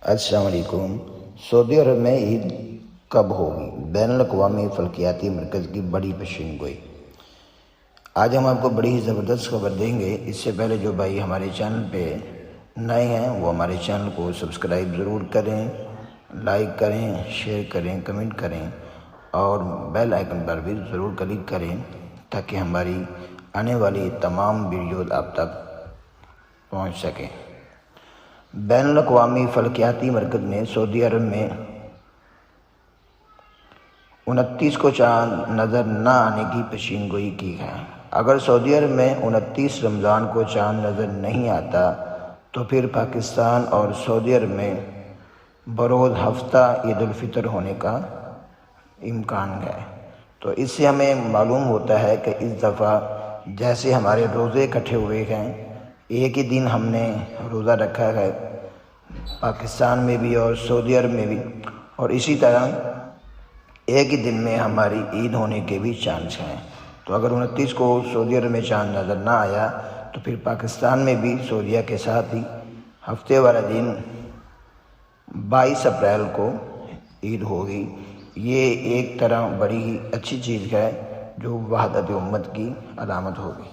السلام علیکم۔ سعودی عرب میں عید کب ہوگی؟ بین الاقوامی فلکیاتی مرکز کی بڑی پیشین گوئی۔ آج ہم آپ کو بڑی ہی زبردست خبر دیں گے۔ اس سے پہلے جو بھائی ہمارے چینل پہ نئے ہیں وہ ہمارے چینل کو سبسکرائب ضرور کریں، لائک کریں، شیئر کریں، کمنٹ کریں اور بیل آئیکن پر بھی ضرور کلک کریں تاکہ ہماری آنے والی تمام ویڈیوز آپ تک پہنچ سکیں۔ بین الاقوامی فلکیاتی مرکز نے سعودی عرب میں 29 کو چاند نظر نہ آنے کی پیشین گوئی کی ہے۔ اگر سعودی عرب میں 29 رمضان کو چاند نظر نہیں آتا تو پھر پاکستان اور سعودی عرب میں بروز ہفتہ عید الفطر ہونے کا امکان ہے۔ تو اس سے ہمیں معلوم ہوتا ہے کہ اس دفعہ جیسے ہمارے روزے اکٹھے ہوئے ہیں، ایک ہی دن ہم نے روزہ رکھا ہے پاکستان میں بھی اور سعودی عرب میں بھی، اور اسی طرح ایک ہی دن میں ہماری عید ہونے کے بھی چانس ہیں۔ تو اگر 29 کو سعودی عرب میں چاند نظر نہ آیا تو پھر پاکستان میں بھی سعودیہ کے ساتھ ہی ہفتے والا دن 22 اپریل کو عید ہوگی۔ یہ ایک طرح بڑی ہی اچھی چیز ہے جو وحدت امت کی علامت ہوگی۔